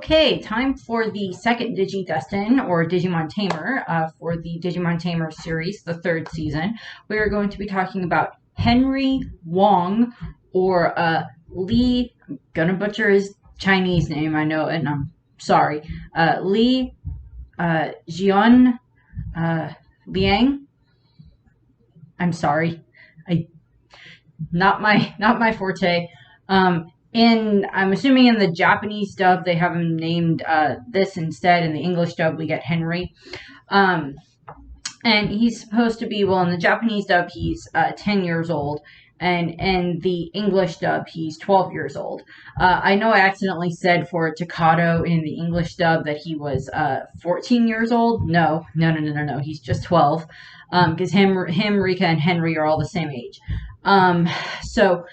Okay, time for the second Digi-Destin, or Digimon Tamer, for the Digimon Tamers series, the third season. We are going to be talking about Henry Wong, or Li, I'm gonna butcher his Chinese name, I know, and I'm sorry, Li Jian Liang. I'm sorry, not my forte. I'm assuming in the Japanese dub they have him named this instead. In the English dub we get Henry. And he's supposed to be, well, in the Japanese dub he's 10 years old, and in the English dub he's 12 years old. I know I accidentally said for Takato in the English dub that he was 14 years old. No, he's just 12. Because him, Rika, and Henry are all the same age. So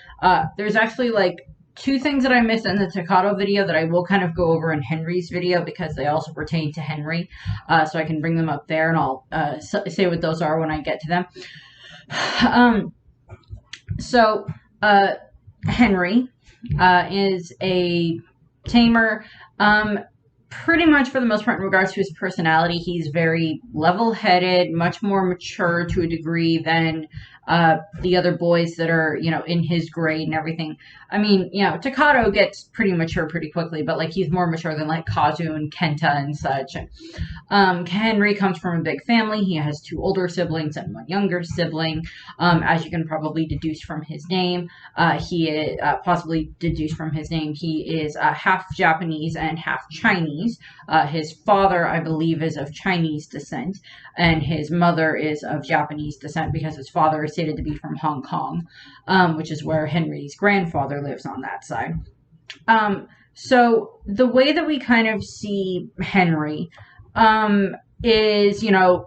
there's actually like two things that I missed in the Takato video that I will kind of go over in Henry's video because they also pertain to Henry. So I can bring them up there and I'll say what those are when I get to them. Henry is a tamer. Pretty much for the most part in regards to his personality, he's very level-headed, much more mature to a degree than the other boys that are, in his grade and everything. I mean, Takato gets pretty mature pretty quickly, but, he's more mature than, Kazu and Kenta and such. Henry comes from a big family. He has two older siblings and one younger sibling. As you can probably deduce from his name, he is half Japanese and half Chinese. His father, I believe, is of Chinese descent, and his mother is of Japanese descent because his father is stated to be from Hong Kong, which is where Henry's grandfather lives on that side. So the way that we kind of see Henry is,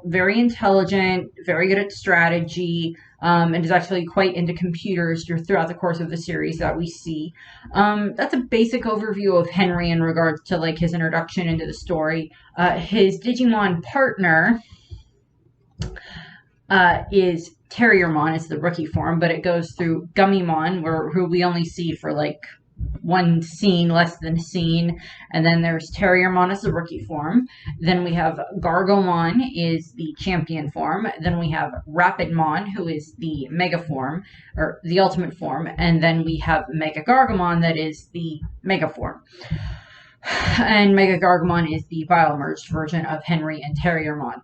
very intelligent, very good at strategy, and is actually quite into computers throughout the course of the series that we see. That's a basic overview of Henry in regards to, his introduction into the story. His Digimon partner is Terriermon. It's the rookie form, but it goes through Gummymon, who we only see for, one scene, less than a scene, and then there's Terriermon as the rookie form. Then we have Gargomon is the champion form. Then we have Rapidmon, who is the mega form, or the ultimate form, and then we have Mega Gargomon, that is the mega form. And Mega Gargomon is the bio-merged version of Henry and Terriermon.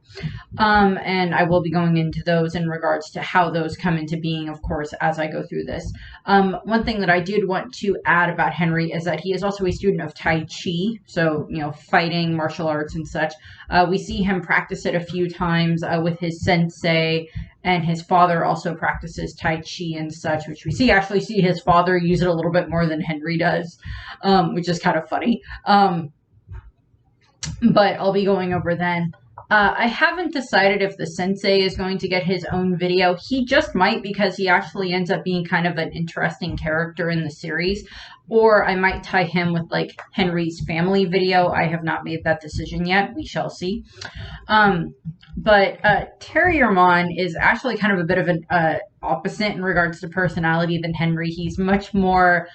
And I will be going into those in regards to how those come into being, of course, as I go through this. One thing that I did want to add about Henry is that he is also a student of Tai Chi, so, fighting, martial arts, and such. We see him practice it a few times with his sensei, and his father also practices Tai Chi and such, which we actually see his father use it a little bit more than Henry does, which is kind of funny. But I'll be going over then. I haven't decided if the sensei is going to get his own video. He just might, because he actually ends up being kind of an interesting character in the series. Or I might tie him with, Henry's family video. I have not made that decision yet. We shall see. But Terriermon is actually kind of a bit of an opposite in regards to personality than Henry. He's much more...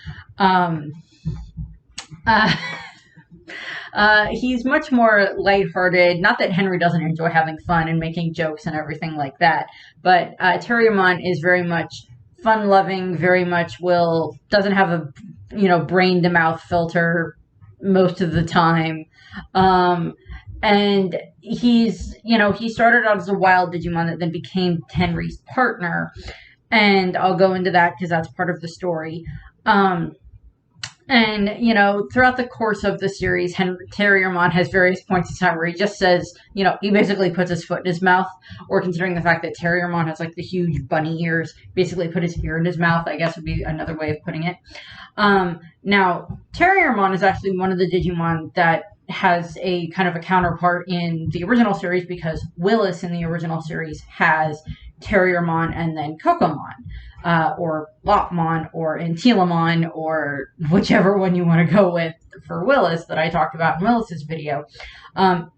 he's much more lighthearted. Not that Henry doesn't enjoy having fun and making jokes and everything like that, but Terriermon is very much fun-loving, very much doesn't have a, brain-to-mouth filter most of the time. And he's, he started out as a wild Digimon that then became Henry's partner, and I'll go into that because that's part of the story. And, throughout the course of the series, Terriermon has various points in time where he just says, he basically puts his foot in his mouth, or considering the fact that Terriermon has, the huge bunny ears, basically put his ear in his mouth, I guess would be another way of putting it. Now, Terriermon is actually one of the Digimon that has a kind of a counterpart in the original series, because Willis in the original series has Terriermon, and then Cocomon, or Lopmon, or Antilamon, or whichever one you want to go with for Willis that I talked about in Willis's video.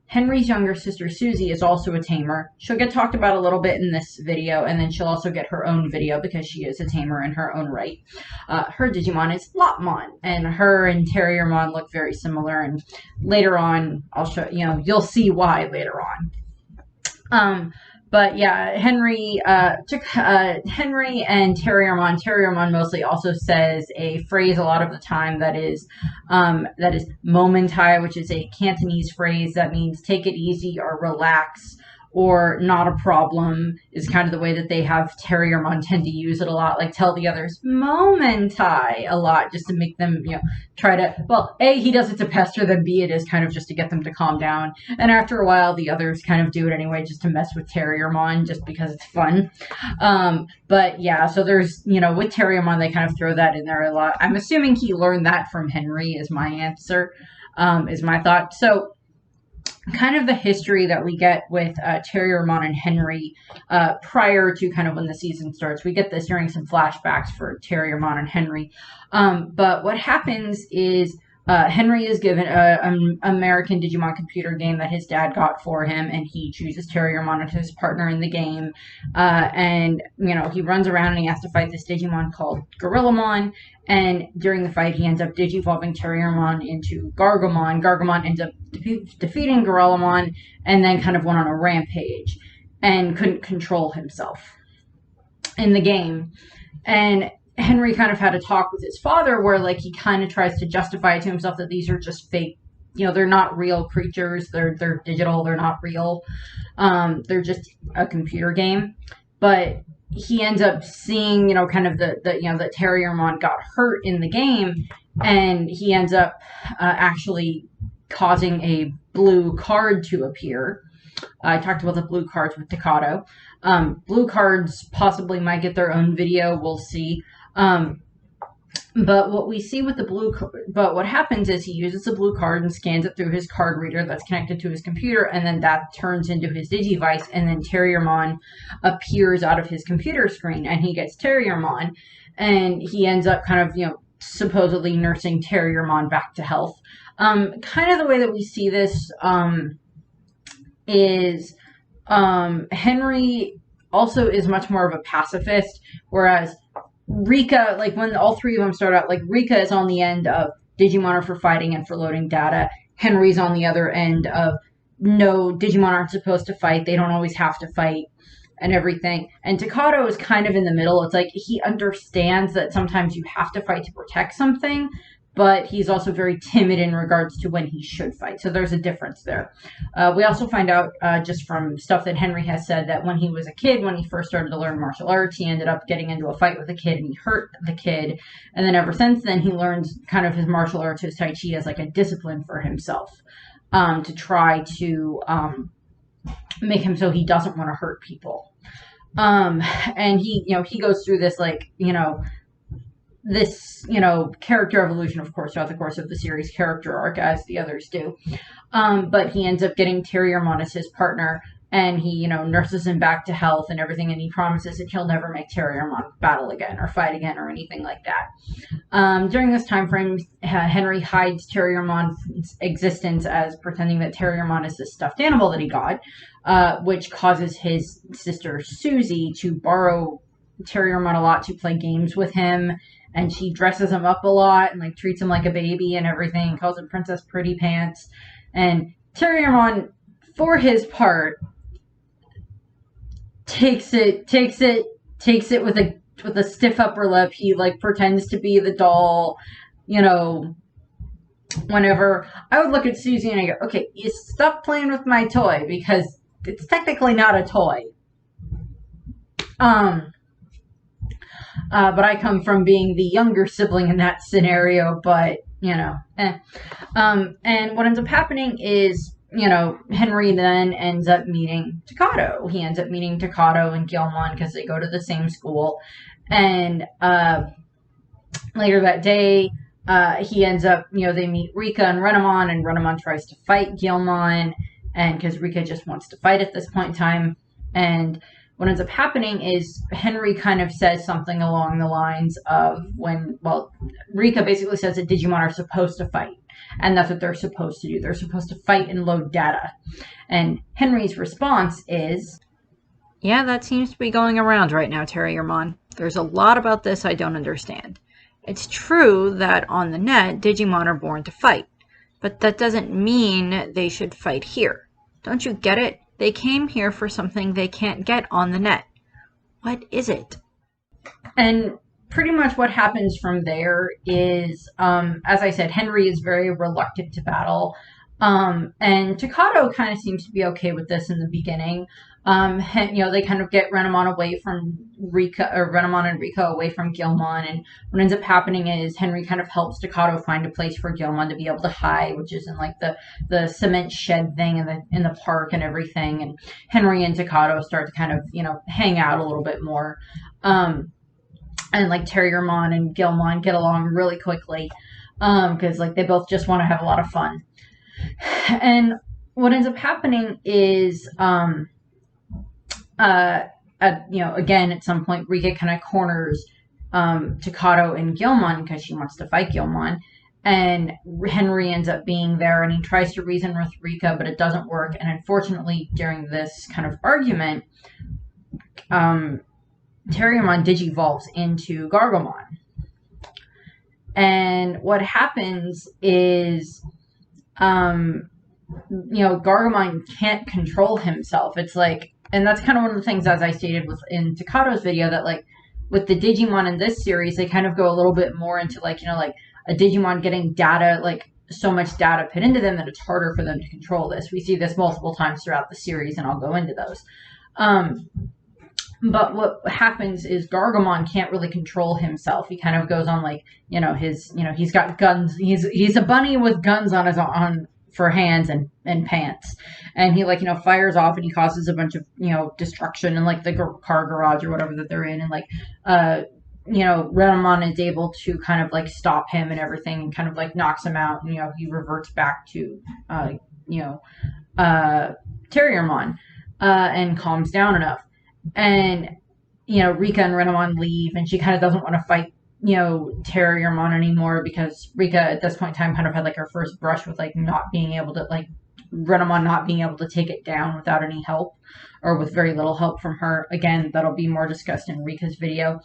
Henry's younger sister Susie is also a tamer. She'll get talked about a little bit in this video, and then she'll also get her own video because she is a tamer in her own right. Her Digimon is Lopmon, and her and Terriermon look very similar, and later on, I'll show you'll see why later on. But yeah, Henry and Terriermon mostly also says a phrase a lot of the time that is momentai, which is a Cantonese phrase that means take it easy or relax or not a problem, is kind of the way that they have Terriermon tend to use it a lot, like tell the others momentai a lot, just to make them, try to, well, A, he does it to pester them, B, it is kind of just to get them to calm down, and after a while, the others kind of do it anyway, just to mess with Terriermon, just because it's fun. But yeah, so there's, with Terriermon, they kind of throw that in there a lot. I'm assuming he learned that from Henry, is my answer, is my thought. So, kind of the history that we get with Terriermon and Henry prior to kind of when the season starts. We get this during some flashbacks for Terriermon and Henry. But what happens is Henry is given an American Digimon computer game that his dad got for him, and he chooses Terriermon as his partner in the game. And, he runs around and he has to fight this Digimon called Gorillamon. And during the fight, he ends up digivolving Terriermon into Gargomon. Gargomon ends up defeating Gorillamon and then kind of went on a rampage and couldn't control himself in the game. And Henry kind of had a talk with his father where, like, he kind of tries to justify it to himself that these are just fake, they're not real creatures. They're digital. They're not real. They're just a computer game. But he ends up seeing, kind of that Terriermon got hurt in the game, and he ends up actually causing a blue card to appear. I talked about the blue cards with Takato. Blue cards possibly might get their own video. We'll see. But what we see with but what happens is he uses the blue card and scans it through his card reader that's connected to his computer, and then that turns into his Digivice, and then Terriermon appears out of his computer screen, and he gets Terriermon, and he ends up kind of, supposedly nursing Terriermon back to health. Kind of the way that we see this is Henry also is much more of a pacifist, whereas Rika, like when all three of them start out, like Rika is on the end of Digimon are for fighting and for loading data. Henry's on the other end of no, Digimon aren't supposed to fight. They don't always have to fight and everything. And Takato is kind of in the middle. It's like he understands that sometimes you have to fight to protect something, but he's also very timid in regards to when he should fight. So there's a difference there. We also find out just from stuff that Henry has said that when he was a kid, when he first started to learn martial arts, he ended up getting into a fight with a kid and he hurt the kid. And then ever since then, he learns kind of his martial arts, his Tai Chi, as like a discipline for himself to try to make him so he doesn't want to hurt people. And he goes through this, like, this, character evolution, of course, throughout the course of the series character arc, as the others do. But he ends up getting Terriermon as his partner, and he, nurses him back to health and everything, and he promises that he'll never make Terriermon battle again or fight again or anything like that. During this time frame, Henry hides Terriermon's existence as pretending that Terriermon is this stuffed animal that he got, which causes his sister Susie to borrow Terriermon a lot to play games with him, and she dresses him up a lot and like treats him like a baby and everything, calls him Princess Pretty Pants. And Terriermon, for his part, takes it with a stiff upper lip. He like pretends to be the doll, whenever I would look at Susie and I go, okay, you stop playing with my toy because it's technically not a toy. But I come from being the younger sibling in that scenario, but, And what ends up happening is, Henry then ends up meeting Takato. He ends up meeting Takato and Guilmon because they go to the same school. And later that day, he ends up, they meet Rika and Renamon tries to fight Guilmon, and because Rika just wants to fight at this point in time. And what ends up happening is Henry kind of says something along the lines of Rika basically says that Digimon are supposed to fight. And that's what they're supposed to do. They're supposed to fight and load data. And Henry's response is, yeah, that seems to be going around right now, Terriermon. There's a lot about this I don't understand. It's true that on the net, Digimon are born to fight. But that doesn't mean they should fight here. Don't you get it? They came here for something they can't get on the net. What is it? And pretty much what happens from there is, as I said, Henry is very reluctant to battle. And Takato kind of seems to be okay with this in the beginning. They kind of get Renamon away from Rika, or Renamon and Rika away from Guilmon, and what ends up happening is Henry kind of helps Takato find a place for Guilmon to be able to hide, which is in like the cement shed thing in the park and everything. And Henry and Takato start to kind of hang out a little bit more. And like Terriermon and Guilmon get along really quickly because like they both just want to have a lot of fun. And what ends up happening is again, at some point, Rika kind of corners Takato and Guilmon because she wants to fight Guilmon. And Henry ends up being there, and he tries to reason with Rika, but it doesn't work. And unfortunately, during this kind of argument, Terriermon digivolves into Gargomon. And what happens is, Gargomon can't control himself. It's like, and that's kind of one of the things, as I stated in Takato's video, that like with the Digimon in this series, they kind of go a little bit more into like, like a Digimon getting data, like so much data put into them that it's harder for them to control this. We see this multiple times throughout the series, and I'll go into those. But what happens is Gargomon can't really control himself. He kind of goes on like, he's got guns. He's a bunny with guns for hands and pants. And he fires off, and he causes a bunch of, destruction in like the car garage or whatever that they're in. And like, Renamon is able to kind of like stop him and everything, and kind of like knocks him out. And, he reverts back to, Terriermon, and calms down enough. And, Rika and Renamon leave, and she kind of doesn't want to fight, Terriermon anymore, because Rika at this point in time kind of had like her first brush with like not being able to, like, Renamon not being able to take it down without any help, or with very little help from her. Again, that'll be more discussed in Rika's video.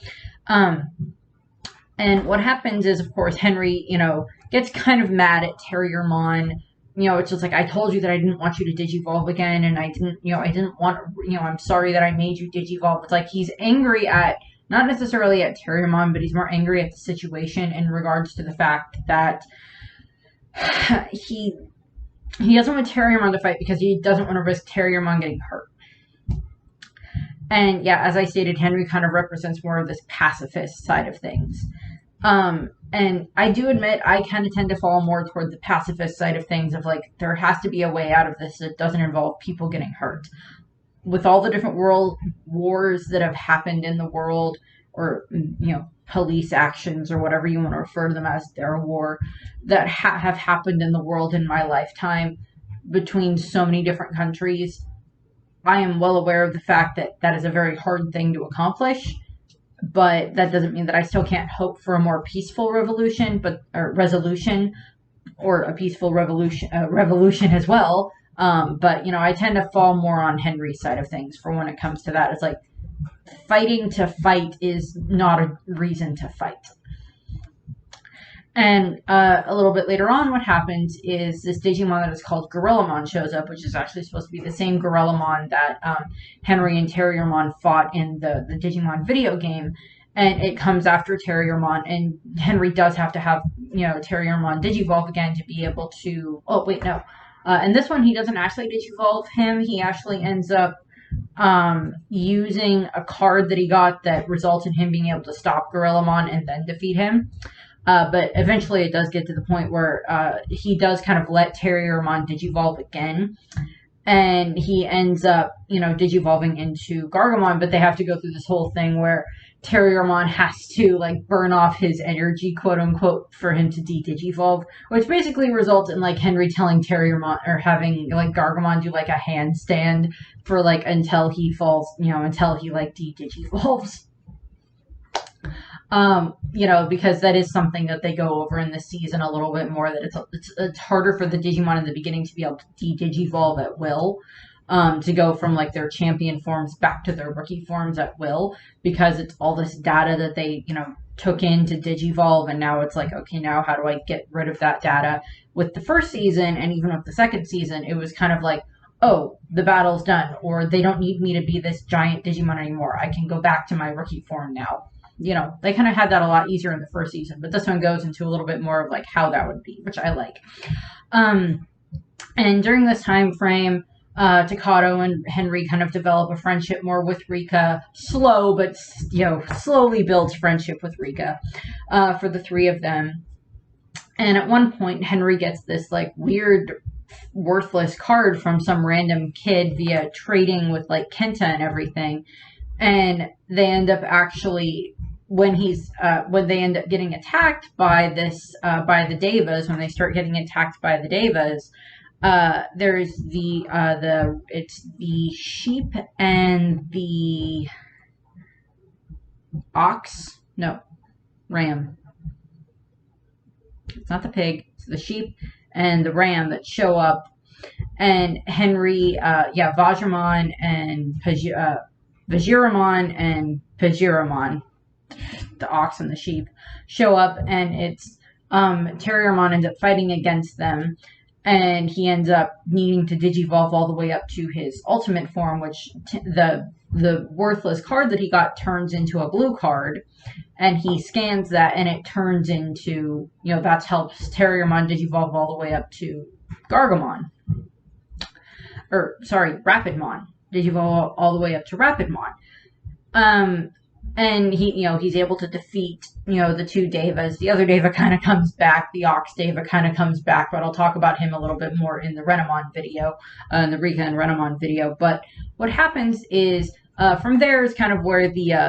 And what happens is, of course, Henry, gets kind of mad at Terriermon. It's just like, I told you that I didn't want you to digivolve again, and I didn't want, I'm sorry that I made you digivolve. It's like he's angry at, not necessarily at Terriermon, but he's more angry at the situation in regards to the fact that he doesn't want Terriermon to fight because he doesn't want to risk Terriermon getting hurt. And yeah, as I stated, Henry kind of represents more of this pacifist side of things. And I do admit I kind of tend to fall more toward the pacifist side of things, of like, there has to be a way out of this that doesn't involve people getting hurt. With all the different world wars that have happened in the world, or, police actions, or whatever you want to refer to them as, their war, that have happened in the world in my lifetime between so many different countries, I am well aware of the fact that that is a very hard thing to accomplish. But that doesn't mean that I still can't hope for a more peaceful resolution, or a peaceful revolution as well. But I tend to fall more on Henry's side of things for when it comes to that. It's like, fighting to fight is not a reason to fight. And a little bit later on, what happens is this Digimon that is called Gorillamon shows up, which is actually supposed to be the same Gorillamon that Henry and Terriermon fought in the Digimon video game. And it comes after Terriermon, and Henry does have to have, Terriermon digivolve again to be able to... Oh, wait, no. And this one, he doesn't actually digivolve him. He actually ends up using a card that he got that results in him being able to stop Gorillamon and then defeat him. But eventually it does get to the point where he does kind of let Terriermon digivolve again. And he ends up, digivolving into Gargomon, but they have to go through this whole thing where Terriermon has to like burn off his energy, quote unquote, for him to de-digivolve, which basically results in like Henry telling Terriermon or having like Gargamon do like a handstand for like until he falls, until he like de-digivolves. Because that is something that they go over in this season a little bit more. That it's harder for the Digimon in the beginning to be able to de-digivolve at will, to go from like their champion forms back to their rookie forms at will, because it's all this data that they took in to digivolve, and now it's like, okay, now how do I get rid of that data? With the first season and even with the second season, it was kind of like, oh, the battle's done, or they don't need me to be this giant Digimon anymore. I can go back to my rookie form now. They kind of had that a lot easier in the first season, but this one goes into a little bit more of like how that would be, which I like. And during this time frame, Takato and Henry kind of develop a friendship more with Rika. Slow, but slowly builds friendship with Rika for the three of them. And at one point, Henry gets this like weird, worthless card from some random kid via trading with like Kenta and everything. And they end up actually, when they end up getting attacked by by the Devas, when they start getting attacked by the Devas, there's it's the sheep and the ox. No, ram. It's not the pig. It's the sheep and the ram that show up. And Henry, Vajramon and Vajiramon and Pajiramon, the ox and the sheep, show up, and it's Terriermon ends up fighting against them, and he ends up needing to digivolve all the way up to his ultimate form, which the worthless card that he got turns into a blue card, and he scans that, and it turns into, that helps Terriermon digivolve all the way up to Gargamon. Rapidmon. Digivolve all the way up to Rapidmon. And he's able to defeat, the two Devas. The other Deva kind of comes back. The Ox Deva kind of comes back, but I'll talk about him a little bit more in the Renamon video, in the Rika and Renamon video. But what happens is, from there is kind of where this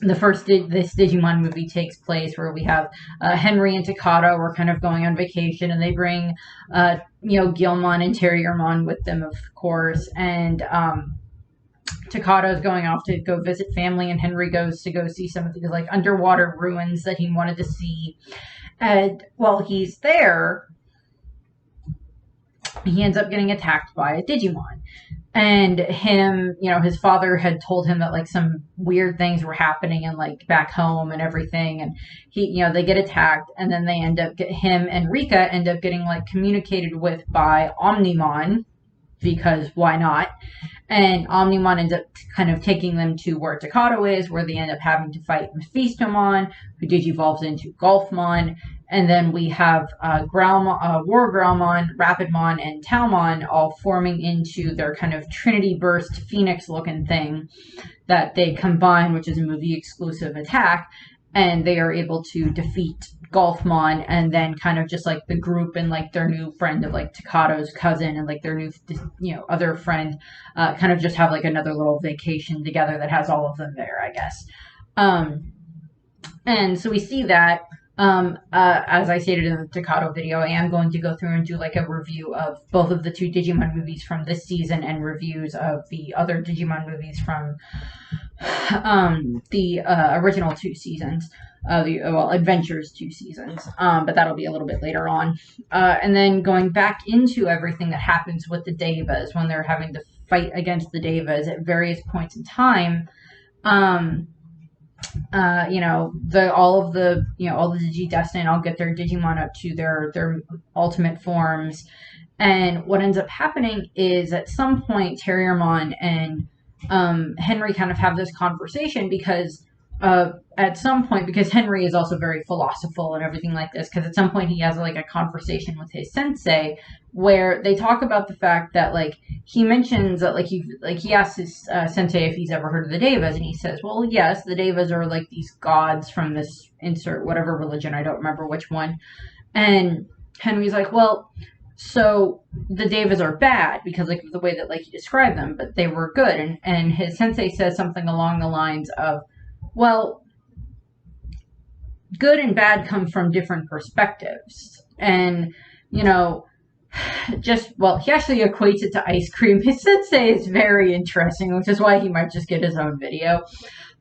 Digimon movie takes place, where we have Henry and Takato are kind of going on vacation, and they bring Guilmon and Terriermon with them, of course, and Takato's going off to go visit family, and Henry goes to go see some of these like underwater ruins that he wanted to see. And while he's there, he ends up getting attacked by a Digimon. And his father had told him that like some weird things were happening and like back home and everything. And they get attacked, and then him and Rika end up getting like communicated with by Omnimon, because why not? And Omnimon ends up kind of taking them to where Takato is, where they end up having to fight Mephistomon, who digivolves into Golfmon. And then we have War Growlmon, Rapidmon, and Talmon all forming into their kind of Trinity Burst Phoenix-looking thing that they combine, which is a movie-exclusive attack. And they are able to defeat Golfmon, and then kind of just like the group and like their new friend of like Takato's cousin and like their new other friend kind of just have like another little vacation together that has all of them there, I guess. And so we see that, as I stated in the Takato video, I am going to go through and do like a review of both of the two Digimon movies from this season, and reviews of the other Digimon movies from the original two seasons, Adventures 2 seasons, but that'll be a little bit later on. And then going back into everything that happens with the Devas when they're having to fight against the Devas at various points in time. All the Digidestined all get their Digimon up to their ultimate forms, and what ends up happening is at some point Terriermon and Henry kind of have this conversation, because at some point, because Henry is also very philosophical and everything like this, because at some point he has like a conversation with his sensei where they talk about the fact that like he mentions that he asks his sensei if he's ever heard of the Devas, and he says, well, yes, the Devas are like these gods from this insert whatever religion, I don't remember which one. And Henry's like, well, so the Devas are bad because like the way that like you describe them, but they were good. And his sensei says something along the lines of, Well, good and bad come from different perspectives. And, you know, he actually equates it to ice cream. His sensei is very interesting, which is why he might just get his own video.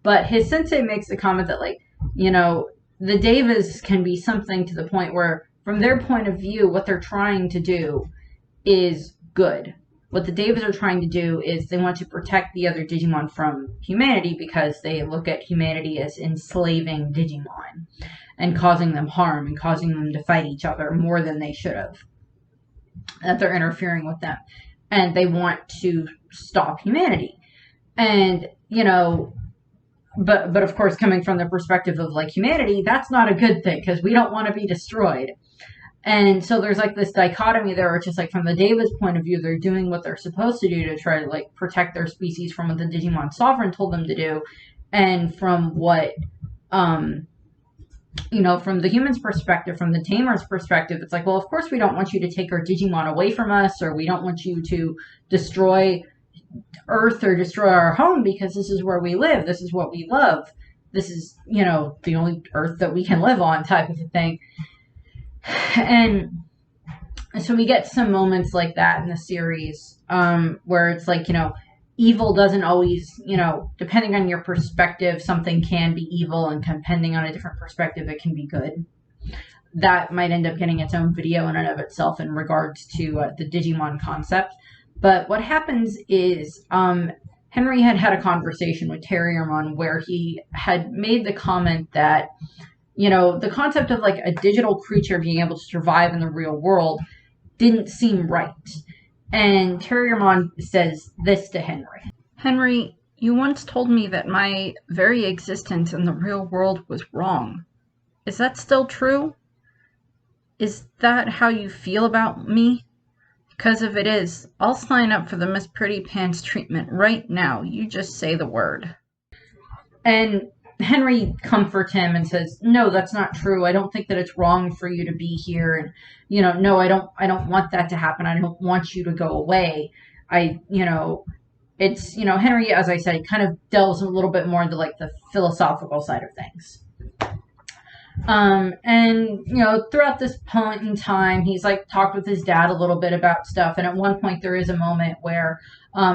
But his sensei makes the comment that, like, the Devas can be something to the point where, from their point of view, what they're trying to do is good. What the Devas are trying to do is they want to protect the other Digimon from humanity because they look at humanity as enslaving Digimon and causing them harm and causing them to fight each other more than they should have. That they're interfering with them. And they want to stop humanity. And, but of course, coming from the perspective of, like, humanity, that's not a good thing because we don't want to be destroyed. And so there's, like, this dichotomy there, which is, like, from the Devas' point of view, they're doing what they're supposed to do to try to, like, protect their species from what the Digimon Sovereign told them to do. And from what, from the humans' perspective, from the Tamers' perspective, it's like, well, of course we don't want you to take our Digimon away from us, or we don't want you to destroy Earth or destroy our home because this is where we live. This is what we love. This is, the only Earth that we can live on, type of a thing. And so we get some moments like that in the series, where it's like, evil doesn't always, depending on your perspective, something can be evil, and depending on a different perspective, it can be good. That might end up getting its own video in and of itself in regards to the Digimon concept. But what happens is, Henry had a conversation with Terriermon where he had made the comment that, the concept of, like, a digital creature being able to survive in the real world didn't seem right. And Terriermon says this to Henry. Henry, you once told me that my very existence in the real world was wrong. Is that still true? Is that how you feel about me? Because if it is, I'll sign up for the Miss Pretty Pants treatment right now. You just say the word. And Henry comforts him and says, no, that's not true. I don't think that it's wrong for you to be here. And, no, I don't want that to happen. I don't want you to go away. It's, Henry, as I said, kind of delves a little bit more into, like, the philosophical side of things. And, throughout this point in time, he's, like, talked with his dad a little bit about stuff. And at one point there is a moment where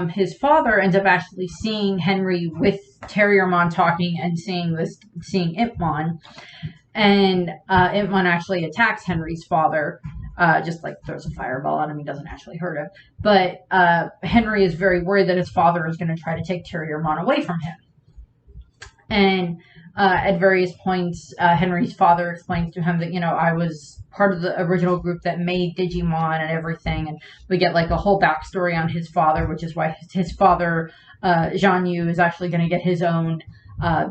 his father ends up actually seeing Henry with Terriermon talking and seeing Impmon. And Impmon actually attacks Henry's father, just, like, throws a fireball at him. He doesn't actually hurt him. But Henry is very worried that his father is going to try to take Terriermon away from him. And at various points, Henry's father explains to him that, I was part of the original group that made Digimon and everything. And we get, like, a whole backstory on his father, which is why his father, Jean Yu, is actually going to get his own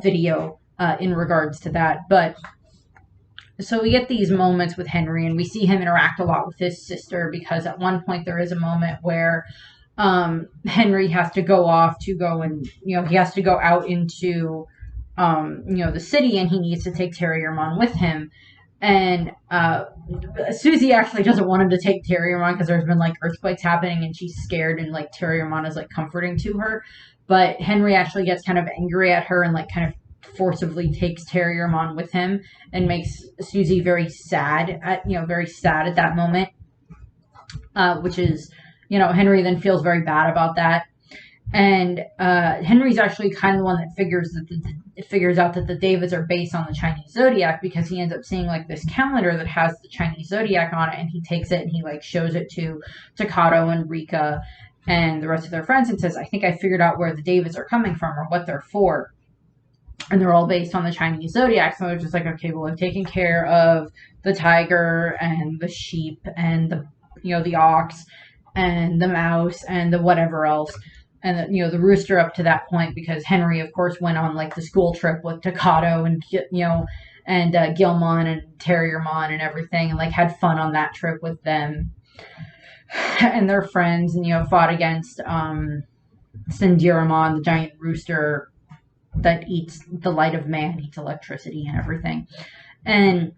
video in regards to that. But so we get these moments with Henry, and we see him interact a lot with his sister, because at one point there is a moment where Henry has to go off to go and, he has to go out into the city, and he needs to take Terriermon with him. And Susie actually doesn't want him to take Terriermon because there's been, like, earthquakes happening, and she's scared, and, like, Terriermon is, like, comforting to her. But Henry actually gets kind of angry at her and, like, kind of forcibly takes Terriermon with him and makes Susie very sad at that moment. Which is, Henry then feels very bad about that. And Henry's actually kind of the one that figures out that the Devas are based on the Chinese zodiac, because he ends up seeing, like, this calendar that has the Chinese zodiac on it, and he takes it and he, like, shows it to Takato and Rika and the rest of their friends and says, I think I figured out where the Devas are coming from or what they're for. And they're all based on the Chinese zodiac. So it's just like, okay, well, I've taken care of the tiger and the sheep and the ox and the mouse and the whatever else. And the rooster up to that point, because Henry, of course, went on, like, the school trip with Takato and Gilmon and Terriermon and everything, and, like, had fun on that trip with them and their friends, and fought against Sendiramon, the giant rooster that eats the light of man, eats electricity and everything. And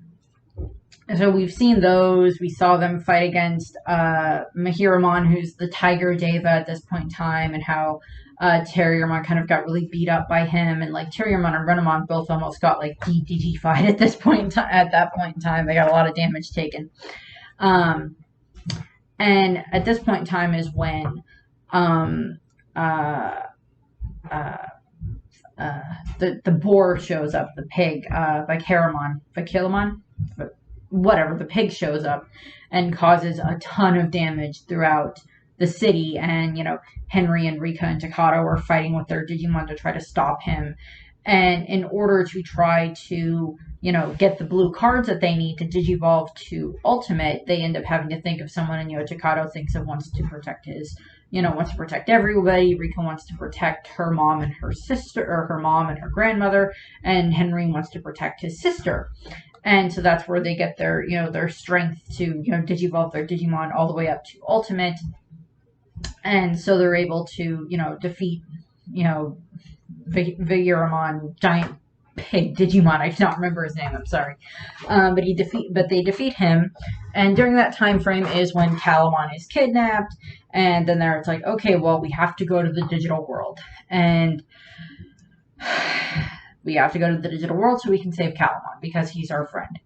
so we've seen those. We saw them fight against Mahiramon, who's the tiger Deva at this point in time, and how Terriermon kind of got really beat up by him, and like Terriermon and Renamon both almost got like de-digified at this point in time. At that point in time, they got a lot of damage taken. And at this point in time is when the boar shows up, the pig, Vichylamon, whatever, the pig shows up and causes a ton of damage throughout the city. And, Henry and Rika and Takato are fighting with their Digimon to try to stop him. And in order to try to, get the blue cards that they need to Digivolve to Ultimate, they end up having to think of someone, and, Takato wants to protect wants to protect everybody. Rika wants to protect her mom and her sister, or her mom and her grandmother, and Henry wants to protect his sister. And so that's where they get their strength to, Digivolve their Digimon all the way up to Ultimate. And so they're able to, defeat, Vigiromon, giant pig Digimon. I cannot remember his name. I'm sorry. But they defeat him. And during that time frame is when Calamon is kidnapped. And then it's like, okay, well, we have to go to the digital world. And we have to go to the digital world so we can save Calamon, because he's our friend.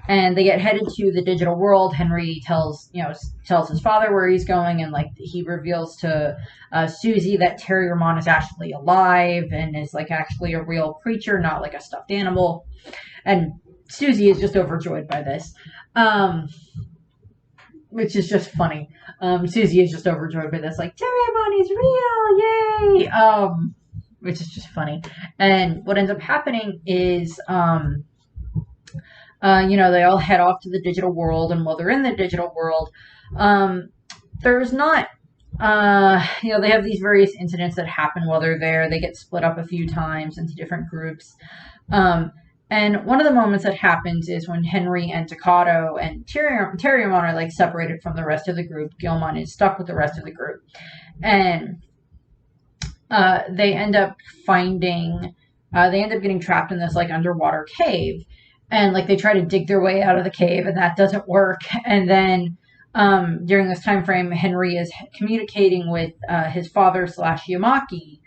And they get headed to the digital world. Henry tells his father where he's going, and like he reveals to Susie that Terriermon is actually alive and is like actually a real creature, not like a stuffed animal. And Susie is just overjoyed by this, which is just funny. Susie is just overjoyed by this, like, Terriermon is real, yay! Which is just funny. And what ends up happening is they all head off to the digital world, and while they're in the digital world, there's not, they have these various incidents that happen while they're there. They get split up a few times into different groups. And one of the moments that happens is when Henry and Takato and Terriermon are like separated from the rest of the group. Gilmon is stuck with the rest of the group. And they end up getting trapped in this like underwater cave. And like they try to dig their way out of the cave, and that doesn't work. And then during this time frame, Henry is communicating with his father / Yamaki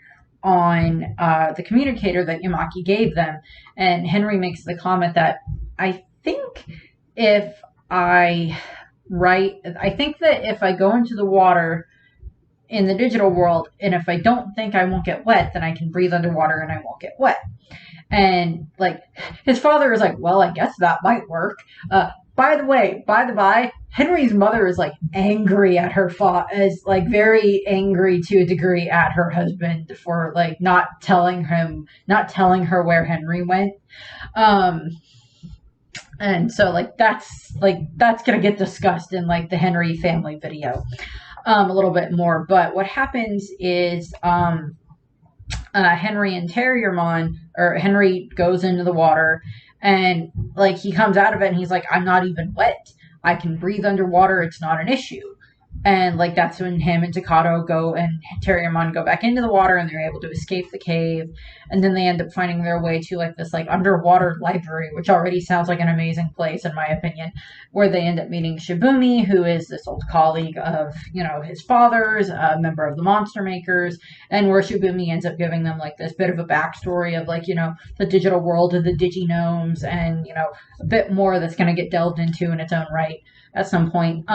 on the communicator that Yamaki gave them. And Henry makes the comment that I think that if I go into the water in the digital world, and if I don't think I won't get wet, then I can breathe underwater and I won't get wet. And like his father is like, well, I guess that might work. By the by, Henry's mother is like angry at her is like very angry to a degree at her husband for like not telling her where Henry went. And so like that's gonna get discussed in like the Henry family video a little bit more. But what happens is Henry and Terriermon, or Henry goes into the water, and like he comes out of it and he's like, I'm not even wet. I can breathe underwater. It's not an issue. And like that's when him and Takato and Terriermon go back into the water, and they're able to escape the cave. And then they end up finding their way to like this like underwater library, which already sounds like an amazing place in my opinion, where they end up meeting Shibumi, who is this old colleague of his father's, a member of the Monster Makers, and where Shibumi ends up giving them like this bit of a backstory of like the digital world of the Diginomes, and a bit more that's going to get delved into in its own right at some point.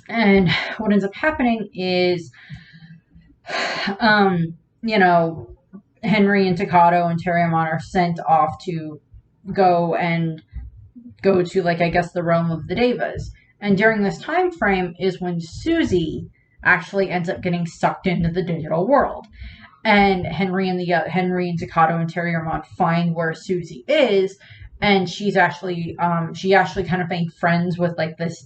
And what ends up happening is, Henry and Takato and Terriermon are sent off to go to, like, I guess, the realm of the Devas. And during this time frame is when Susie actually ends up getting sucked into the digital world. And Henry and Takato and Terriermon find where Susie is, and she's actually kind of made friends with like this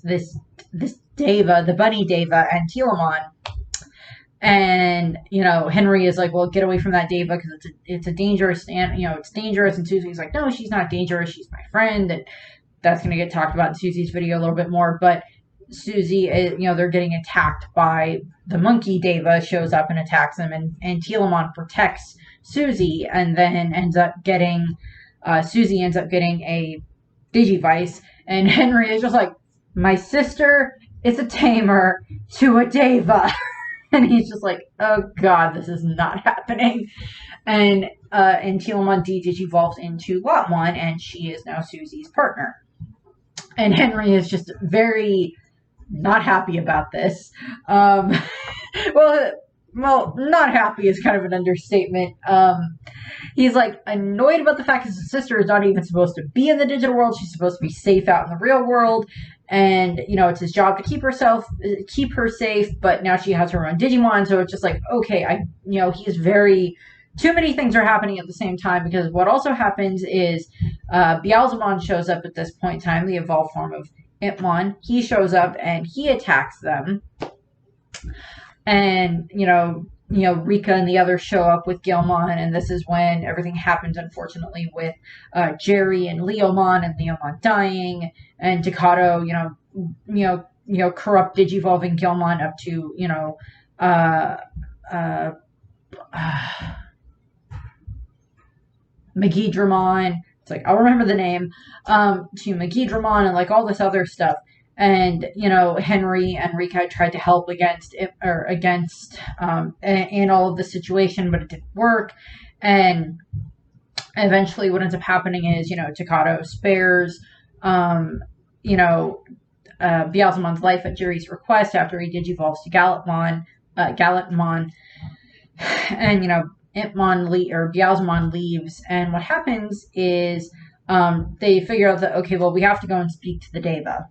Deva, the bunny Deva, and Telamon. And Henry is like, well, get away from that Deva because it's a dangerous, and it's dangerous. And Susie's like, no, she's not dangerous, she's my friend. And that's going to get talked about in Susie's video a little bit more. But Susie is, they're getting attacked by the monkey Deva, shows up and attacks them, and Telamon protects Susie, and then Susie ends up getting a Digivice, and Henry is just like, my sister is a tamer to a Deva. And he's just like, oh god, this is not happening. And Telemon D digivolves into Lotmon, and she is now Susie's partner. And Henry is just very not happy about this. Well, not happy is kind of an understatement. He's like annoyed about the fact his sister is not even supposed to be in the digital world. She's supposed to be safe out in the real world. And, it's his job to keep her safe, but now she has her own Digimon, so it's just like, okay, he's very, too many things are happening at the same time, because what also happens is, Beelzemon shows up at this point in time, the evolved form of Itmon. He shows up and he attacks them. And, Rika and the others show up with Gilmon, and this is when everything happens, unfortunately, with Jerry and Leomon, and Leomon dying, and Takato, corrupt digivolving Gilmon up to, Megidramon. It's like, I'll remember the name, to Megidramon and like all this other stuff. And, Henry and Rika tried to help against in all of the situation, but it didn't work. And eventually what ends up happening is, Takato spares, Beelzemon's life at Jerry's request after he digivolves to Gallantmon. And, Beelzemon leaves. And what happens is, they figure out that, okay, well, we have to go and speak to the Deva.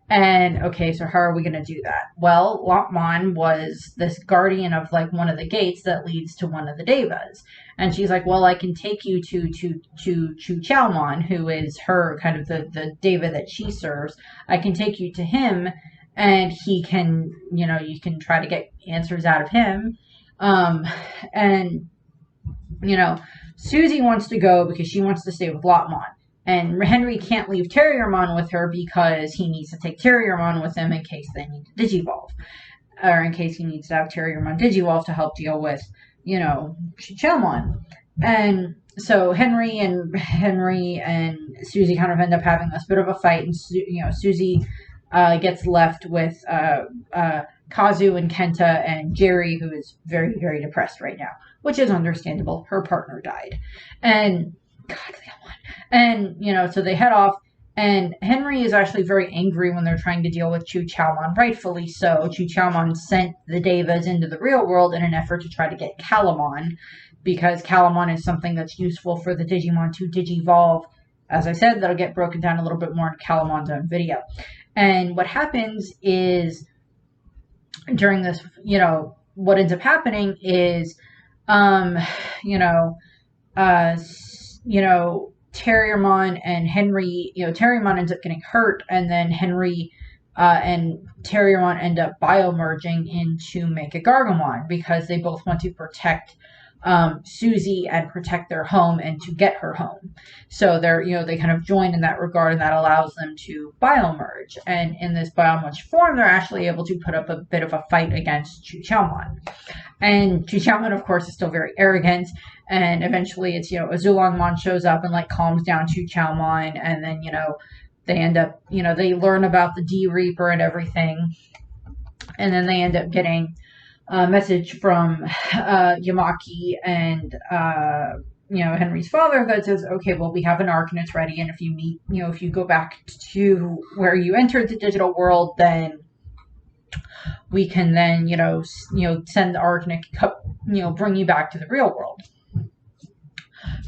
And, okay, so how are we going to do that? Well, Lotmon was this guardian of, like, one of the gates that leads to one of the Devas. And she's like, well, I can take you to Chuchalmon, who is her, kind of the Deva that she serves. I can take you to him, and he can, you can try to get answers out of him. Susie wants to go because she wants to stay with Lotmon. And Henry can't leave Terriermon with her because he needs to take Terriermon with him in case they need to digivolve. Or in case he needs to have Terriermon digivolve to help deal with, Chuchalmon. And so Henry and Susie kind of end up having this bit of a fight. And, Susie gets left with Kazu and Kenta and Jerry, who is very, very depressed right now, which is understandable. Her partner died. And God, and, so they head off, and Henry is actually very angry when they're trying to deal with Chuchalmon, rightfully so. Chuchalmon sent the Devas into the real world in an effort to try to get Calamon, because Calamon is something that's useful for the Digimon to digivolve. As I said, that'll get broken down a little bit more in Calamon's own video. And what happens is, during this, what ends up happening is, Terriermon and Henry, Terriermon ends up getting hurt, and then Henry and Terriermon end up biomerging into Mechagargomon because they both want to protect Susie and protect their home and to get her home. So they kind of join in that regard, and that allows them to biomerge. And in this biomerge form, they're actually able to put up a bit of a fight against Chuchalmon. And Chuchalmon, of course, is still very arrogant. And eventually it's, Azulongmon shows up and like calms down Chuchalmon. And then, they end up, they learn about the D Reaper and everything. And then they end up getting a message from Yamaki and, Henry's father that says, okay, well, we have an arc and it's ready. And if you meet, if you go back to where you entered the digital world, then we can then, send the arc and bring you back to the real world.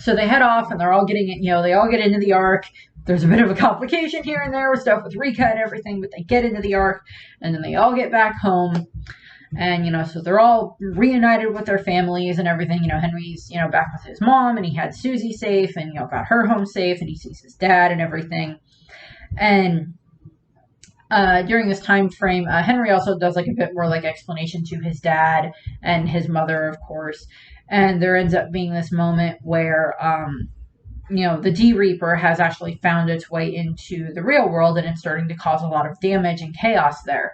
So they head off and they're all getting it, they all get into the arc. There's a bit of a complication here and there with stuff with Rika and everything, but they get into the arc and then they all get back home. And, so they're all reunited with their families and everything. Henry's, back with his mom, and he had Susie safe and, got her home safe, and he sees his dad and everything. And during this time frame, Henry also does like a bit more like explanation to his dad and his mother, of course. And there ends up being this moment where, the D Reaper has actually found its way into the real world, and it's starting to cause a lot of damage and chaos there.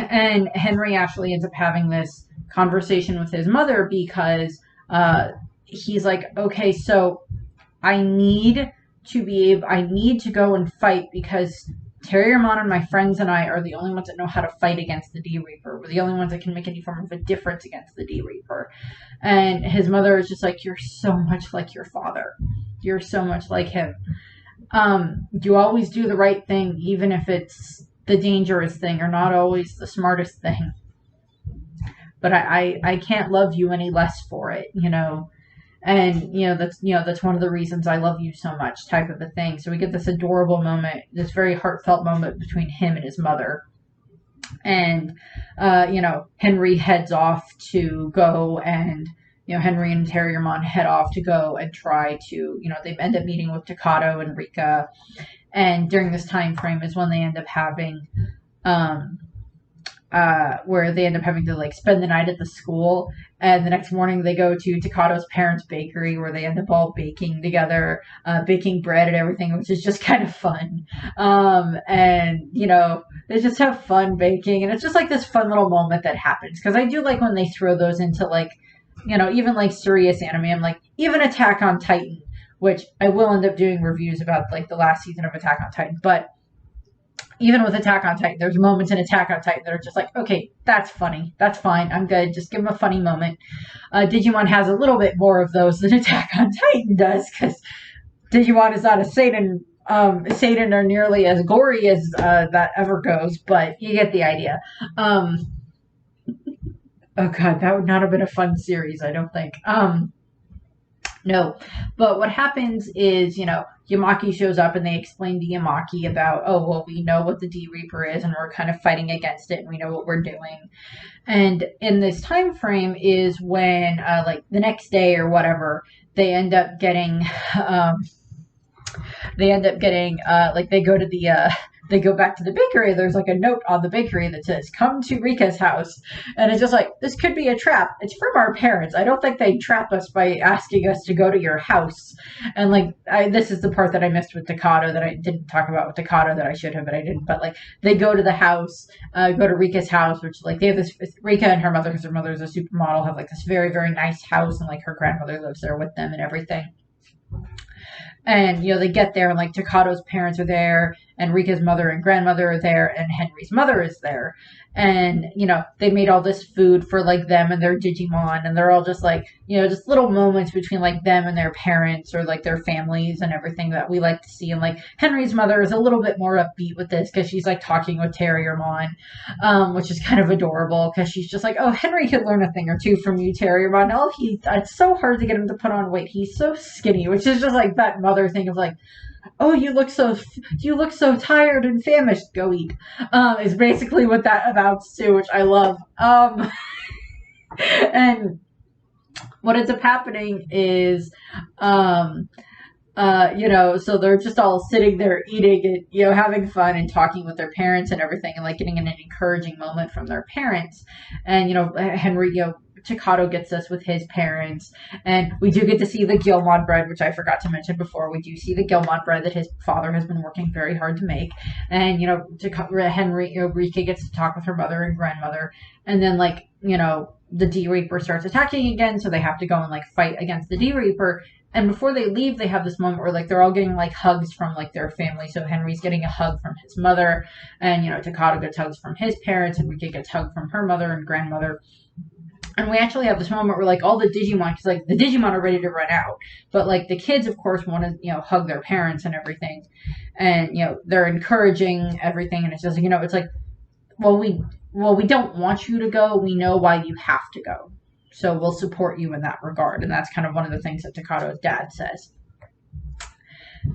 And Henry actually ends up having this conversation with his mother because he's like, okay, so I need to go and fight because Terriermon and my friends and I are the only ones that know how to fight against the D Reaper. We're the only ones that can make any form of a difference against the D Reaper. And his mother is just like, you're so much like your father. You're so much like him. You always do the right thing, even if it's the dangerous thing or not always the smartest thing. But I can't love you any less for it, you know. And that's one of the reasons I love you so much, type of a thing. So we get this adorable moment, this very heartfelt moment between him and his mother. And Henry heads off to go, and Henry and Terriermon head off to go and try to, they end up meeting with Takato and Rika. And during this time frame is when they end up having where they end up having to like spend the night at the school, and the next morning they go to Takato's parents' bakery where they end up all baking together, baking bread and everything, which is just kind of fun. And they just have fun baking, and it's just like this fun little moment that happens, because I do like when they throw those into like, even like serious anime. I'm like, even Attack on Titan, which I will end up doing reviews about like the last season of Attack on Titan, but even with Attack on Titan, there's moments in Attack on Titan that are just like, okay, that's funny. That's fine. I'm good. Just give him a funny moment. Digimon has a little bit more of those than Attack on Titan does, because Digimon is not a Satan or nearly as gory as that ever goes, but you get the idea. Oh god, that would not have been a fun series, I don't think. No, but what happens is, Yamaki shows up and they explain to Yamaki about, oh, well, we know what the D Reaper is and we're kind of fighting against it and we know what we're doing. And in this time frame is when, like, the next day or whatever, they end up getting, like, they go back to the bakery. There's like a note on the bakery that says, come to Rika's house. And it's just like, this could be a trap. It's from our parents. I don't think they'd trap us by asking us to go to your house. And like, this is the part that I missed with Takato that I didn't talk about with Takato that I should have, but I didn't. But like, they go to the house, go to Rika's house, which like, they have this, Rika and her mother, because her mother is a supermodel, have like this very, very nice house. And like, her grandmother lives there with them and everything. And, they get there and, like, Takato's parents are there and Rika's mother and grandmother are there and Henry's mother is there. And, they made all this food for, like, them and their Digimon. And they're all just, like, just little moments between, like, them and their parents or, like, their families and everything that we like to see. And, like, Henry's mother is a little bit more upbeat with this because she's, like, talking with Terriermon, which is kind of adorable because she's just like, oh, Henry could learn a thing or two from you, Terriermon. Oh, it's so hard to get him to put on weight. He's so skinny, which is just, like, that mother thing of, like, oh, you look so tired and famished. Go eat. Is basically what that amounts to, which I love. And what ends up happening is, so they're just all sitting there eating and, having fun and talking with their parents and everything and like getting an encouraging moment from their parents. And, Henry, Takato gets us with his parents, and we do get to see the Gilmon bread, which I forgot to mention before. We do see the Gilmon bread that his father has been working very hard to make, and Henry, Rika gets to talk with her mother and grandmother, and then like the D Reaper starts attacking again, so they have to go and like fight against the D Reaper. And before they leave, they have this moment where like they're all getting like hugs from like their family. So Henry's getting a hug from his mother, and Takato gets hugs from his parents, and Rika gets hugged from her mother and grandmother. And we actually have this moment where, like, all the Digimon, because, like, the Digimon are ready to run out. But, like, the kids, of course, want to, hug their parents and everything. And, they're encouraging everything. And it's just, it's like, well, we don't want you to go. We know why you have to go. So we'll support you in that regard. And that's kind of one of the things that Takato's dad says.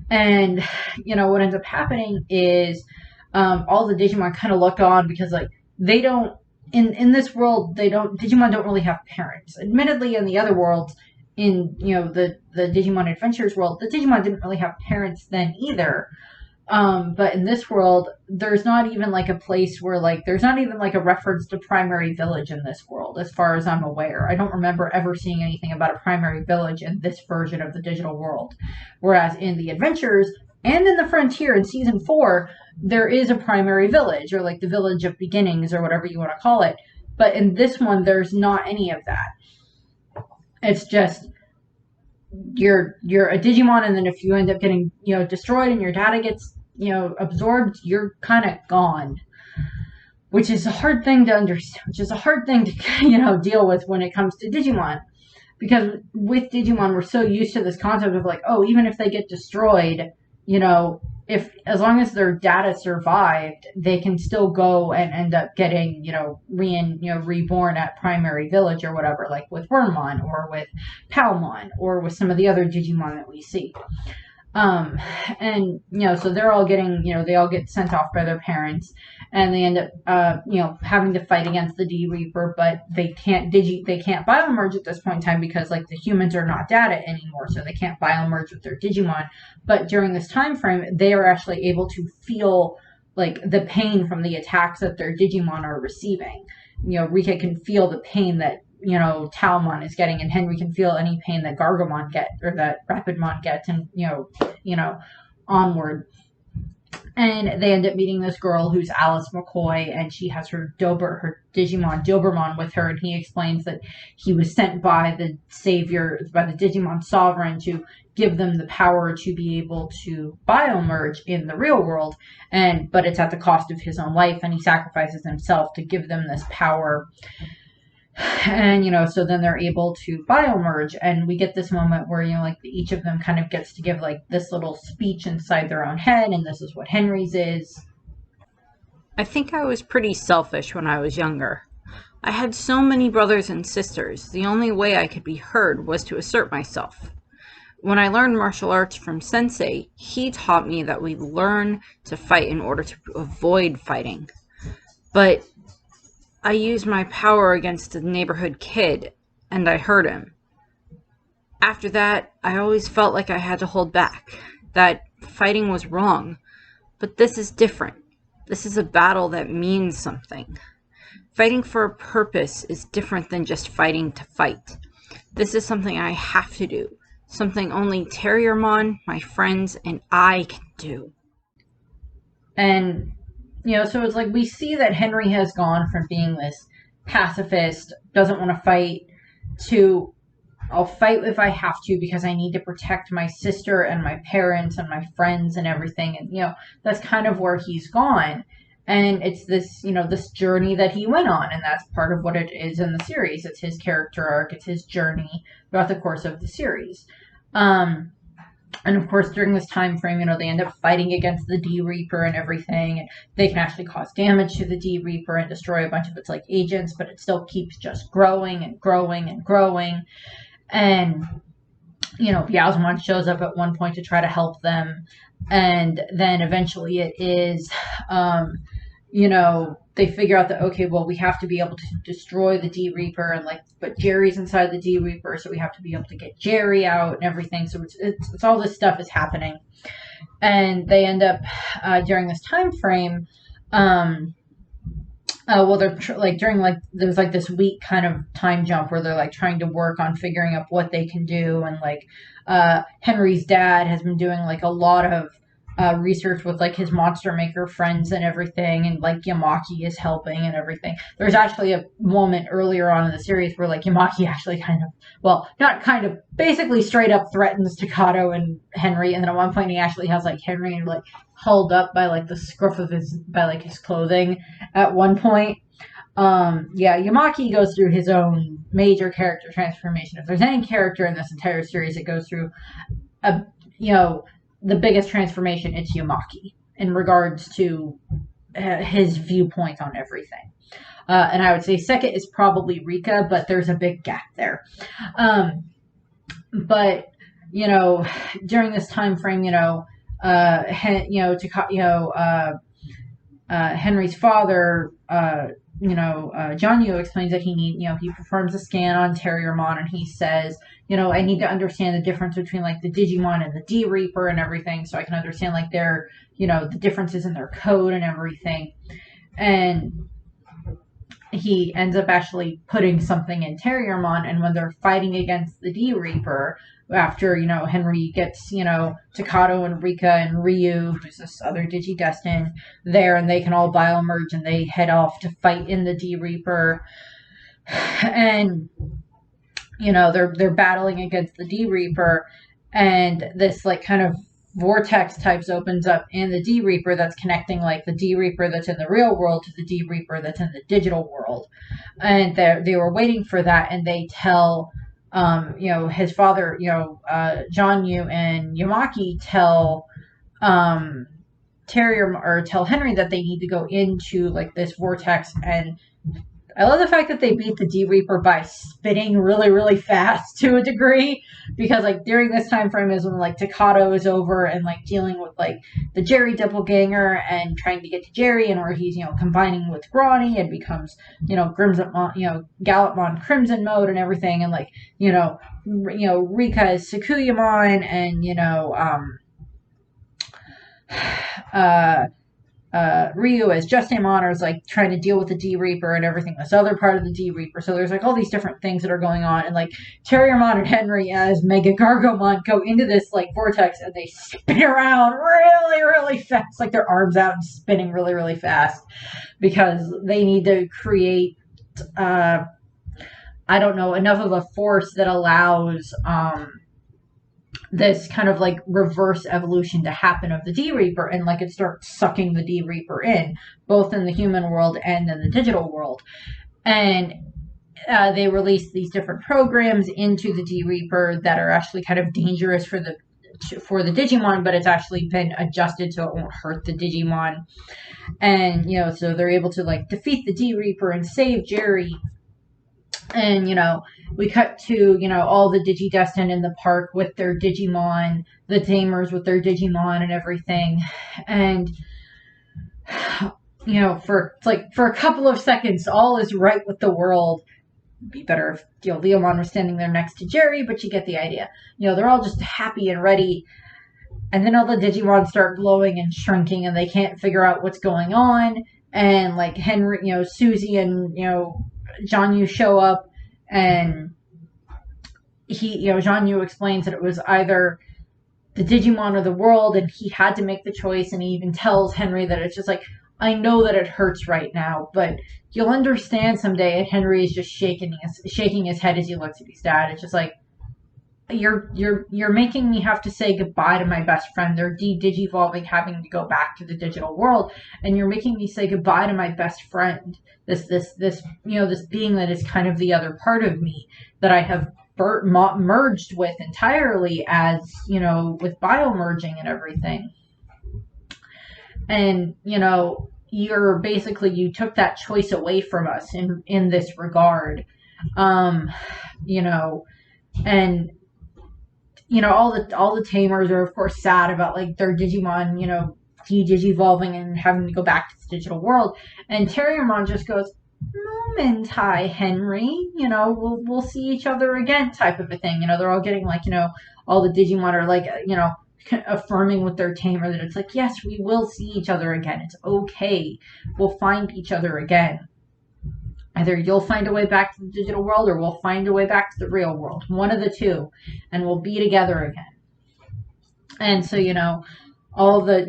And, what ends up happening is all the Digimon kind of look on because, like, they don't, in this world, Digimon don't really have parents. Admittedly, in the other worlds, in, the Digimon Adventures world, the Digimon didn't really have parents then either. But in this world, there's not even, like, a place where, like, there's not even, like, a reference to primary village in this world, as far as I'm aware. I don't remember ever seeing anything about a primary village in this version of the digital world. Whereas in the Adventures, and in the Frontier in Season 4, there is a primary village, or like the Village of Beginnings, or whatever you want to call it. But in this one, there's not any of that. It's just, you're a Digimon, and then if you end up getting, destroyed and your data gets absorbed, you're kind of gone, which is a hard thing to understand, which is a hard thing to, deal with when it comes to Digimon. Because with Digimon, we're so used to this concept of like, oh, even if they get destroyed, if as long as their data survived, they can still go and end up getting, reborn at Primary Village or whatever, like with Wormmon or with Palmon or with some of the other Digimon that we see. And so they're all getting, they all get sent off by their parents, and they end up having to fight against the D Reaper, but they can't biomerge at this point in time because like the humans are not data anymore, so they can't biomerge with their Digimon. But during this time frame, they are actually able to feel like the pain from the attacks that their Digimon are receiving. Rika can feel the pain that Talmon is getting, and Henry can feel any pain that Gargamon gets or that Rapidmon gets, and onward. And they end up meeting this girl who's Alice McCoy, and she has her Digimon Dobermon with her, and he explains that he was sent by the Digimon Sovereign to give them the power to be able to biomerge in the real world, but it's at the cost of his own life, and he sacrifices himself to give them this power. And so then they're able to biomerge, and we get this moment where each of them kind of gets to give like this little speech inside their own head, and this is what Henry's is. I think I was pretty selfish when I was younger. I had so many brothers and sisters. The only way I could be heard was to assert myself. When I learned martial arts from Sensei, he taught me that we learn to fight in order to avoid fighting. But I used my power against a neighborhood kid, and I hurt him. After that, I always felt like I had to hold back, that fighting was wrong. But this is different. This is a battle that means something. Fighting for a purpose is different than just fighting to fight. This is something I have to do, something only Terriermon, my friends, and I can do. And so it's like we see that Henry has gone from being this pacifist, doesn't want to fight, to I'll fight if I have to because I need to protect my sister and my parents and my friends and everything. And, that's kind of where he's gone. And it's this, this journey that he went on. And that's part of what it is in the series. It's his character arc. It's his journey throughout the course of the series. And of course, during this time frame, they end up fighting against the D Reaper and everything. And they can actually cause damage to the D Reaper and destroy a bunch of its agents, but it still keeps just growing and growing and growing. And Yasmon shows up at one point to try to help them, and then eventually it is, they figure out that, okay, well, we have to be able to destroy the D Reaper, and but Jerry's inside the D Reaper, so we have to be able to get Jerry out and everything. So it's all this stuff is happening, and they end up during this time frame. They're there's this week kind of time jump where they're trying to work on figuring out what they can do, and Henry's dad has been doing a lot of research with his monster maker friends and everything, and Yamaki is helping and everything. There's actually a moment earlier on in the series where Yamaki actually basically straight up threatens Takato and Henry, and then at one point he actually has Henry held up by the scruff of his clothing at one point. Yamaki goes through his own major character transformation. If there's any character in this entire series that goes through the biggest transformation, it's Yamaki in regards to his viewpoint on everything. And I would say second is probably Rika, but there's a big gap there. But during this time frame, Henry's father, Janyo explains that he performs a scan on Terriermon, and he says, I need to understand the difference between the Digimon and the D Reaper and everything, so I can understand their, the differences in their code and everything. And he ends up actually putting something in Terriermon, and when they're fighting against the D Reaper, after, Henry gets, Takato and Rika and Ryu, who's this other Digidestin, there, and they can all biomerge, and they head off to fight in the D Reaper. And, they're battling against the D Reaper, and this, kind of vortex types opens up in the D Reaper that's connecting like the D Reaper that's in the real world to the D Reaper that's in the digital world. And they were waiting for that, and they tell his father, Jonyu and Yamaki tell tell Henry that they need to go into like this vortex. And I love the fact that they beat the D Reaper by spinning really, really fast to a degree, because like during this time frame is when like Takato is over and like dealing with like the Jerry doppelganger and trying to get to Jerry, and where he's combining with Granny and becomes Gallantmon Crimson mode and everything, and like Rika is Sakuyamon, and Ryu as Justamon is like trying to deal with the D Reaper and everything, this other part of the D Reaper. So there's like all these different things that are going on, and like Terriermon and Henry as Mega Gargomon go into this like vortex, and they spin around really, really fast, like their arms out and spinning really, really fast, because they need to create enough of a force that allows this kind of like reverse evolution to happen of the D Reaper, and like it starts sucking the D Reaper in, both in the human world and in the digital world. And they release these different programs into the D Reaper that are actually kind of dangerous for the Digimon, but it's actually been adjusted so it won't hurt the Digimon. And so they're able to like defeat the D Reaper and save Jerry. And we cut to all the Digidestined in the park with their Digimon, the Tamers with their Digimon and everything. And for a couple of seconds all is right with the world. It'd be better if Leomon was standing there next to Jerry, but you get the idea. They're all just happy and ready. And then all the Digimon start glowing and shrinking, and they can't figure out what's going on. And like Henry, Susie and Jonyu show up, and Jonyu explains that it was either the Digimon or the world, and he had to make the choice. And he even tells Henry that it's just like, I know that it hurts right now, but you'll understand someday. And Henry is just shaking his head as he looks at his dad. It's just like, you're making me have to say goodbye to my best friend. They're de-digivolving, having to go back to the digital world, and you're making me say goodbye to my best friend. This being that is kind of the other part of me that I have merged with entirely, as with biomerging and everything. And you took that choice away from us in this regard. And all the Tamers are of course sad about like their Digimon, de-digivolving and having to go back to the digital world. And Terriermon just goes, "Moment, hi Henry, we'll see each other again," type of a thing. They're all getting like, all the Digimon are like, affirming with their tamer that it's like, yes, we will see each other again. It's okay. We'll find each other again. Either you'll find a way back to the digital world, or we'll find a way back to the real world. One of the two, and we'll be together again. And so, all the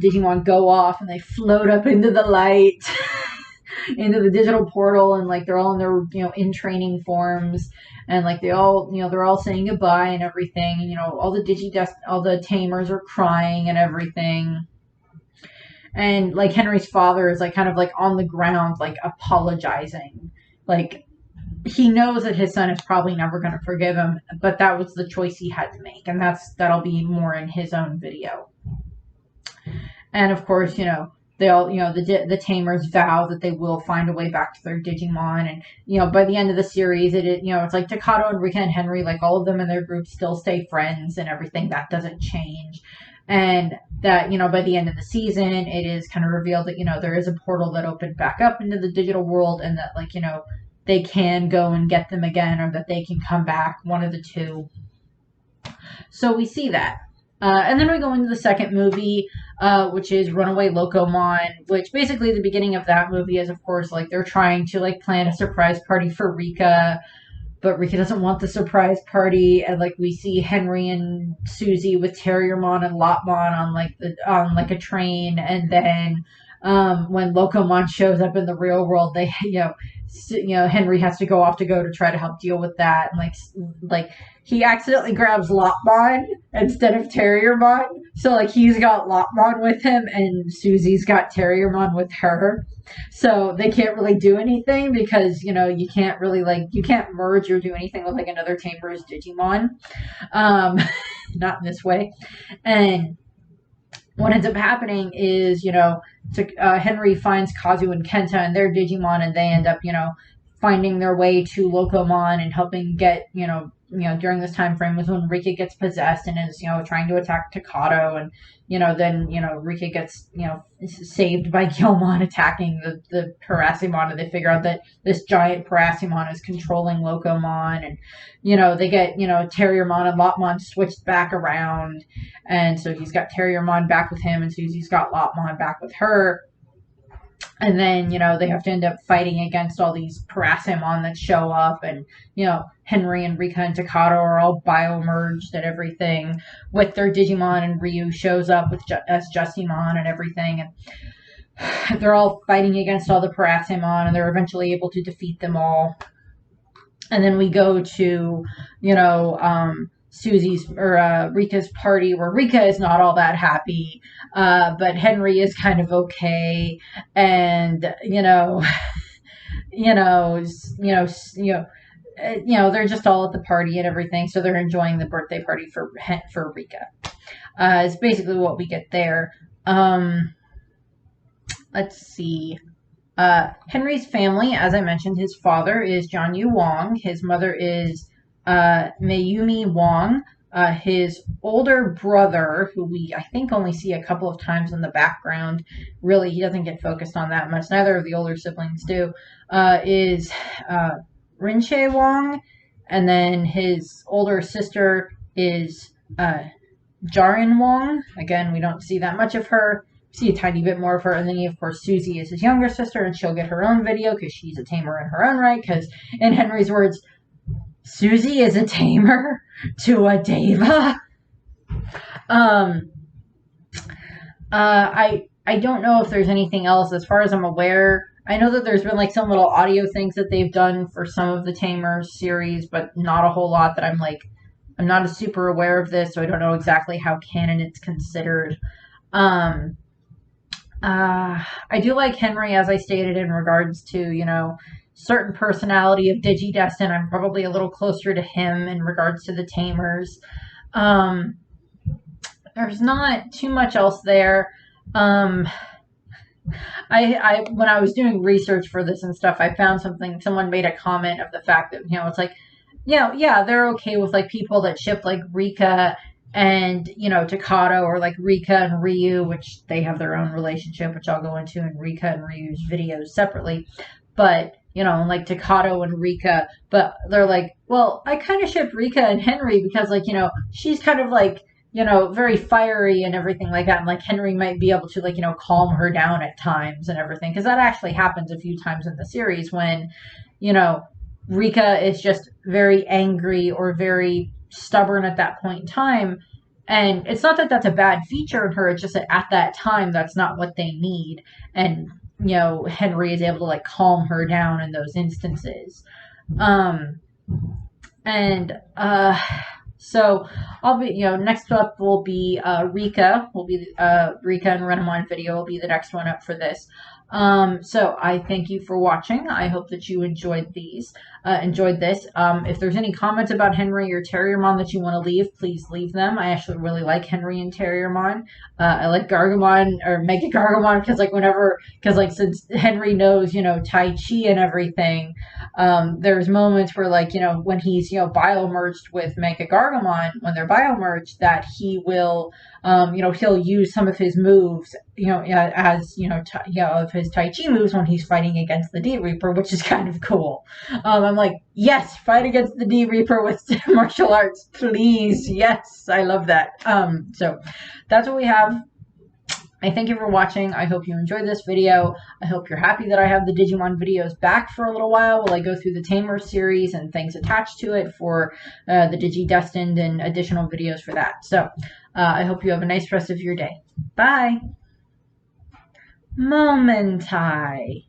Digimon go off, and they float up into the light, into the digital portal, and like they're all in their in training forms, and like they're all saying goodbye and everything. And all the Tamers are crying and everything. And like Henry's father is like kind of like on the ground, like apologizing. Like he knows that his son is probably never going to forgive him, but that was the choice he had to make, and that'll be more in his own video. And of course, they all, the Tamers vow that they will find a way back to their Digimon, and by the end of the series, it's like Takato and Rika and Henry, like all of them in their group still stay friends and everything. That doesn't change. And that, by the end of the season, it is kind of revealed that, there is a portal that opened back up into the digital world, and that, like, they can go and get them again, or that they can come back, one of the two. So we see that. And then we go into the second movie, which is Runaway Locomon, which basically the beginning of that movie is, of course, like, they're trying to, like, plan a surprise party for Rika, but Rika doesn't want the surprise party, and like we see Henry and Susie with Terriermon and Lopmon on a train, and then when Locomon shows up in the real world, they Henry has to go off to try to help deal with that, and like he accidentally grabs Lopmon instead of Terriermon, so like he's got Lopmon with him and Susie's got Terriermon with her, so they can't really do anything because you can't really you can't merge or do anything with like another Tamer's Digimon, not in this way. And what ends up happening is, Henry finds Kazu and Kenta and their Digimon, and they end up, finding their way to Locomon and helping get, during this time frame was when Rika gets possessed and is, trying to attack Takato, and, then, Rika gets, saved by Gilmon attacking the Parasimon, and they figure out that this giant Parasimon is controlling Locomon, and, they get, Terriermon and Lopmon switched back around, and so he's got Terriermon back with him, and Susie's got Lopmon back with her. And then, they have to end up fighting against all these Parasimon that show up, and, Henry and Rika and Takato are all bio-merged and everything with their Digimon, and Ryu shows up as Justimon and everything, and they're all fighting against all the Parasimon, and they're eventually able to defeat them all. And then we go to, Susie's or Rika's party, where Rika is not all that happy, but Henry is kind of okay, and they're just all at the party and everything, so they're enjoying the birthday party for Rika. It's basically what we get there. Let's see. Henry's family, as I mentioned, his father is Jianyu Wang, his mother is Mayumi Wang. His older brother, who I think only see a couple of times in the background, really he doesn't get focused on that much, neither of the older siblings do, is Rinche Wang, and then his older sister is Jarin Wang. Again, we don't see that much of her, see a tiny bit more of her, and then of course Susie is his younger sister, and she'll get her own video because she's a tamer in her own right, because in Henry's words, Susie is a tamer to a deva. I don't know if there's anything else as far as I'm aware. I know that there's been some little audio things that they've done for some of the Tamers series, but not a whole lot that I'm not super aware of this, so I don't know exactly how canon it's considered. I do like Henry, as I stated, in regards to, certain personality of Digidestin. I'm probably a little closer to him in regards to the Tamers. There's not too much else there. When I was doing research for this and stuff, I found someone made a comment of the fact that, it's yeah, they're okay with people that ship Rika and, Takato, or Rika and Ryu, which they have their own relationship, which I'll go into in Rika and Ryu's videos separately. But, Takato and Rika, but they're well, I kind of ship Rika and Henry because, she's kind of very fiery and everything like that. And Henry might be able to calm her down at times and everything. Because that actually happens a few times in the series when, Rika is just very angry or very stubborn at that point in time. And it's not that that's a bad feature in her. It's just that at that time, that's not what they need. And, Henry is able to calm her down in those instances. So I'll be, next up will be Rika. Rika and Renamon video will be the next one up for this. So I thank you for watching. I hope that you enjoyed this. If there's any comments about Henry or Terriermon that you want to leave, please leave them. I actually really like Henry and Terriermon. I like Gargomon or Mega Gargomon because since Henry knows, Tai Chi and everything, there's moments where when he's, bio-merged with Mega Gargomon, when they're bio-merged, that he will, he'll use some of his moves, of his Tai Chi moves when he's fighting against the D-Reaper, which is kind of cool. I'm yes, fight against the D-Reaper with martial arts, please. Yes, I love that. So that's what we have. I thank you for watching. I hope you enjoyed this video. I hope you're happy that I have the Digimon videos back for a little while I go through the Tamer series and things attached to it for the Digidestined and additional videos for that. So I hope you have a nice rest of your day. Bye. Momentai.